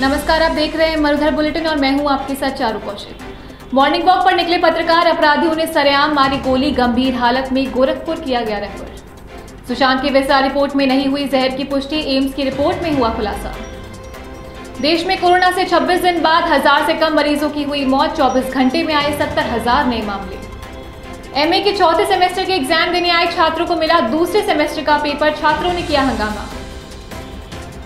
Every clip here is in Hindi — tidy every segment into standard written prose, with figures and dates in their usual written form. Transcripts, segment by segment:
नमस्कार, आप देख रहे हैं मरुधर बुलेटिन और मैं हूं आपके साथ चारू कौशिक। मॉर्निंग वॉक पर निकले पत्रकार अपराधियों ने सरेआम मारी गोली, गंभीर हालत में गोरखपुर किया गया रेफर। सुशांत की विस्तार रिपोर्ट में नहीं हुई जहर की पुष्टि, एम्स की रिपोर्ट में हुआ खुलासा। देश में कोरोना से 26 दिन बाद 1000 से कम मरीजों की हुई मौत, 24 घंटे में आए 70,000 नए मामले। एमए के चौथे सेमेस्टर के एग्जाम देने आए छात्रों को मिला दूसरे सेमेस्टर का पेपर, छात्रों ने किया हंगामा।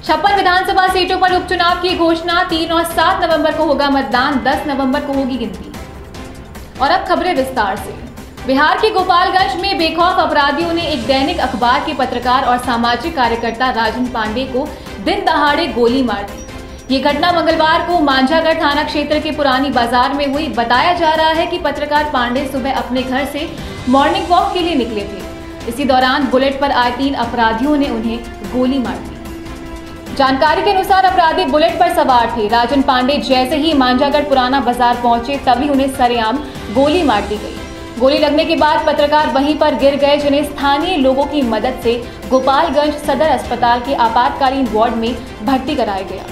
56 विधानसभा सीटों पर उपचुनाव की घोषणा, 3 और 7 नवंबर को होगा मतदान, 10 नवंबर को होगी गिनती। और अब खबरें विस्तार से। बिहार के गोपालगंज में बेखौफ अपराधियों ने एक दैनिक अखबार के पत्रकार और सामाजिक कार्यकर्ता राजन पांडे को दिन दहाड़े गोली मार दी। ये घटना मंगलवार को मांझागढ़ थाना क्षेत्र के पुरानी बाजार में हुई। बताया जा रहा है कि पत्रकार पांडे सुबह अपने घर से मॉर्निंग वॉक के लिए निकले थे। इसी दौरान बुलेट पर आए 3 अपराधियों ने उन्हें गोली मार दी। जानकारी के अनुसार अपराधी बुलेट पर सवार थे। राजन पांडे जैसे ही मांझागढ़ पुराना बाजार पहुंचे तभी उन्हें सरेआम गोली मार दी गई। गोली लगने के बाद पत्रकार वहीं पर गिर गए, जिन्हें स्थानीय लोगों की मदद से गोपालगंज सदर अस्पताल के आपातकालीन वार्ड में भर्ती कराया गया।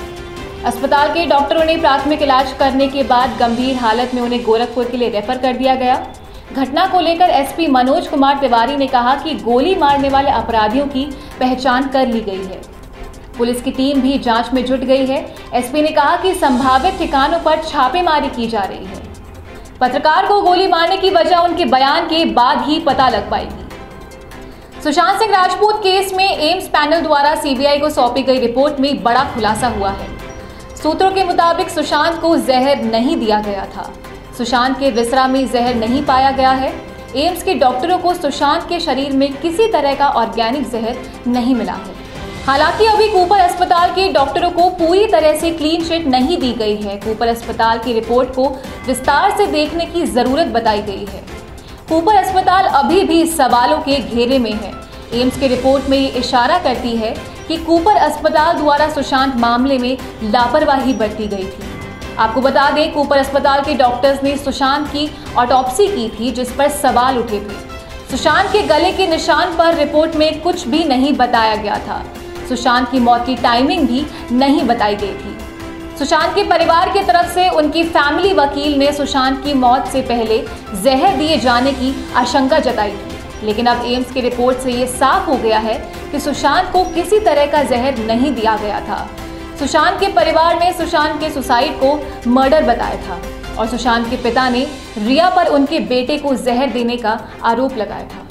अस्पताल के डॉक्टरों ने प्राथमिक इलाज करने के बाद गंभीर हालत में उन्हें गोरखपुर के लिए रेफर कर दिया गया। घटना को लेकर एसपी मनोज कुमार तिवारी ने कहा कि गोली मारने वाले अपराधियों की पहचान कर ली गई है। पुलिस की टीम भी जांच में जुट गई है। एसपी ने कहा कि संभावित ठिकानों पर छापेमारी की जा रही है। पत्रकार को गोली मारने की वजह उनके बयान के बाद ही पता लग पाएगी। सुशांत सिंह राजपूत केस में एम्स पैनल द्वारा सीबीआई को सौंपी गई रिपोर्ट में बड़ा खुलासा हुआ है। सूत्रों के मुताबिक सुशांत को जहर नहीं दिया गया था। सुशांत के विसरा में जहर नहीं पाया गया है। एम्स के डॉक्टरों को सुशांत के शरीर में किसी तरह का ऑर्गेनिक जहर नहीं मिला है। हालांकि अभी कूपर अस्पताल के डॉक्टरों को पूरी तरह से क्लीन चिट नहीं दी गई है। कूपर अस्पताल की रिपोर्ट को विस्तार से देखने की जरूरत बताई गई है। कूपर अस्पताल अभी भी सवालों के घेरे में है। एम्स की रिपोर्ट में ये इशारा करती है कि कूपर अस्पताल द्वारा सुशांत मामले में लापरवाही बरती गई थी। आपको बता दें, कूपर अस्पताल के डॉक्टर्स ने सुशांत की ऑटोप्सी की थी, जिस पर सवाल उठे थे। सुशांत के गले के निशान पर रिपोर्ट में कुछ भी नहीं बताया गया था। सुशांत की मौत की टाइमिंग भी नहीं बताई गई थी। सुशांत के परिवार की तरफ से उनकी फैमिली वकील ने सुशांत की मौत से पहले जहर दिए जाने की आशंका जताई थी, लेकिन अब एम्स की रिपोर्ट से ये साफ हो गया है कि सुशांत को किसी तरह का जहर नहीं दिया गया था। सुशांत के परिवार ने सुशांत के सुसाइड को मर्डर बताया था और सुशांत के पिता ने रिया पर उनके बेटे को जहर देने का आरोप लगाया था।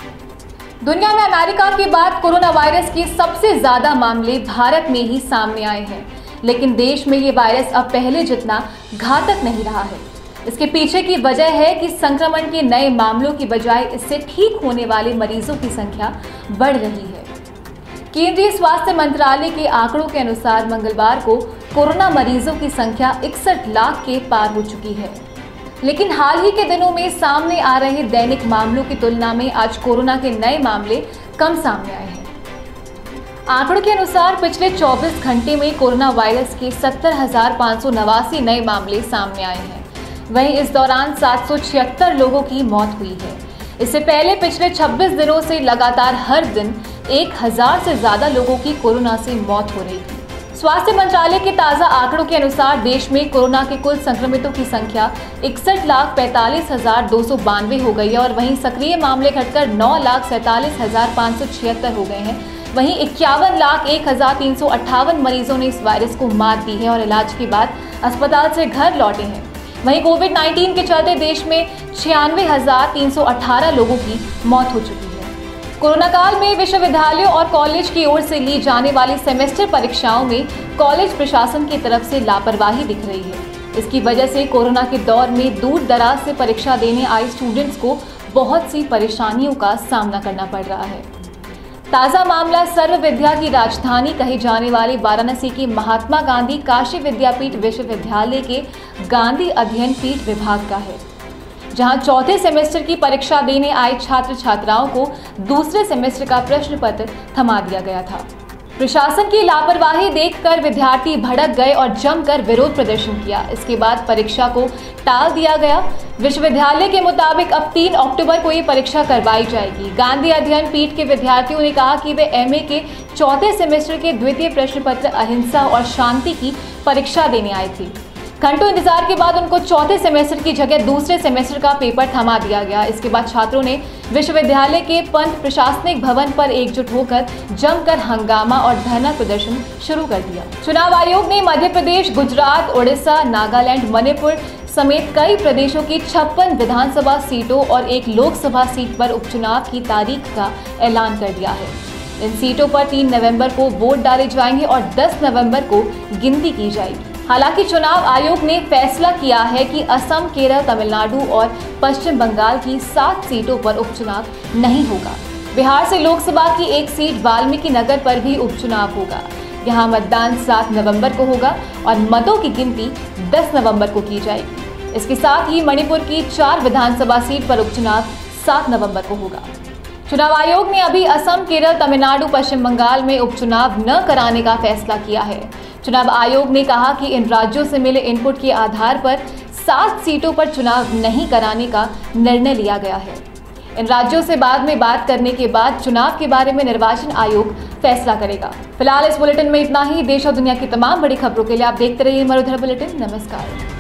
दुनिया में अमेरिका के बाद कोरोना वायरस के सबसे ज्यादा मामले भारत में ही सामने आए हैं, लेकिन देश में ये वायरस अब पहले जितना घातक नहीं रहा है। इसके पीछे की वजह है कि संक्रमण के नए मामलों की बजाय इससे ठीक होने वाले मरीजों की संख्या बढ़ रही है। केंद्रीय स्वास्थ्य मंत्रालय के आंकड़ों के अनुसार मंगलवार को कोरोना मरीजों की संख्या 61 लाख के पार हो चुकी है, लेकिन हाल ही के दिनों में सामने आ रहे दैनिक मामलों की तुलना में आज कोरोना के नए मामले कम सामने आए हैं। आंकड़ों के अनुसार पिछले 24 घंटे में कोरोना वायरस के 70,589 नए मामले सामने आए हैं। वहीं इस दौरान 776 लोगों की मौत हुई है। इससे पहले पिछले 26 दिनों से लगातार हर दिन 1000 से ज्यादा लोगों की कोरोना से मौत हो रही थी। स्वास्थ्य मंत्रालय के ताज़ा आंकड़ों के अनुसार देश में कोरोना के कुल संक्रमितों की संख्या 61,45,292 हो गई है और वहीं सक्रिय मामले घटकर 9,47,576 हो गए हैं। वहीं 51,01,358 मरीजों ने इस वायरस को मात दी है और इलाज के बाद अस्पताल से घर लौटे हैं। वहीं कोविड-19 के चलते देश में 96,318 लोगों की मौत हो चुकी है। कोरोना काल में विश्वविद्यालयों और कॉलेज की ओर से ली जाने वाली सेमेस्टर परीक्षाओं में कॉलेज प्रशासन की तरफ से लापरवाही दिख रही है। इसकी वजह से कोरोना के दौर में दूर दराज से परीक्षा देने आए स्टूडेंट्स को बहुत सी परेशानियों का सामना करना पड़ रहा है। ताज़ा मामला सर्व विद्या की राजधानी कहे जाने वाले वाराणसी के महात्मा गांधी काशी विद्यापीठ विश्वविद्यालय के गांधी अध्ययन पीठ विभाग का है, जहां चौथे सेमेस्टर की परीक्षा देने आए छात्र छात्राओं को दूसरे सेमेस्टर का प्रश्न पत्र थमा दिया गया था। प्रशासन की लापरवाही देखकर विद्यार्थी भड़क गए और जमकर विरोध प्रदर्शन किया। इसके बाद परीक्षा को टाल दिया गया। विश्वविद्यालय के मुताबिक अब 3 अक्टूबर को ये परीक्षा करवाई जाएगी। गांधी अध्ययन पीठ के विद्यार्थियों ने कहा कि वे एमए के चौथे सेमेस्टर के द्वितीय प्रश्न पत्र अहिंसा और शांति की परीक्षा देने आए थे। घंटों इंतजार के बाद उनको चौथे सेमेस्टर की जगह दूसरे सेमेस्टर का पेपर थमा दिया गया। इसके बाद छात्रों ने विश्वविद्यालय के पंत प्रशासनिक भवन पर एकजुट होकर जमकर हंगामा और धरना प्रदर्शन शुरू कर दिया। चुनाव आयोग ने मध्य प्रदेश, गुजरात, उड़ीसा, नागालैंड, मणिपुर समेत कई प्रदेशों की 56 विधानसभा सीटों और एक लोकसभा सीट पर उपचुनाव की तारीख का ऐलान कर दिया है। इन सीटों पर 3 नवंबर को वोट डाले जाएंगे और 10 नवंबर को गिनती की जाएगी। हालांकि चुनाव आयोग ने फैसला किया है कि असम, केरल, तमिलनाडु और पश्चिम बंगाल की 7 सीटों पर उपचुनाव नहीं होगा। बिहार से लोकसभा की एक सीट वाल्मीकि नगर पर भी उपचुनाव होगा। यहाँ मतदान 7 नवंबर को होगा और मतों की गिनती 10 नवंबर को की जाएगी। इसके साथ ही मणिपुर की 4 विधानसभा सीट पर उपचुनाव 7 नवंबर को होगा। चुनाव आयोग ने अभी असम, केरल, तमिलनाडु, पश्चिम बंगाल में उपचुनाव न कराने का फैसला किया है। चुनाव आयोग ने कहा कि इन राज्यों से मिले इनपुट के आधार पर 7 सीटों पर चुनाव नहीं कराने का निर्णय लिया गया है। इन राज्यों से बाद में बात करने के बाद चुनाव के बारे में निर्वाचन आयोग फैसला करेगा। फिलहाल इस बुलेटिन में इतना ही। देश और दुनिया की तमाम बड़ी खबरों के लिए आप देखते रहिए मरुधर बुलेटिन। नमस्कार।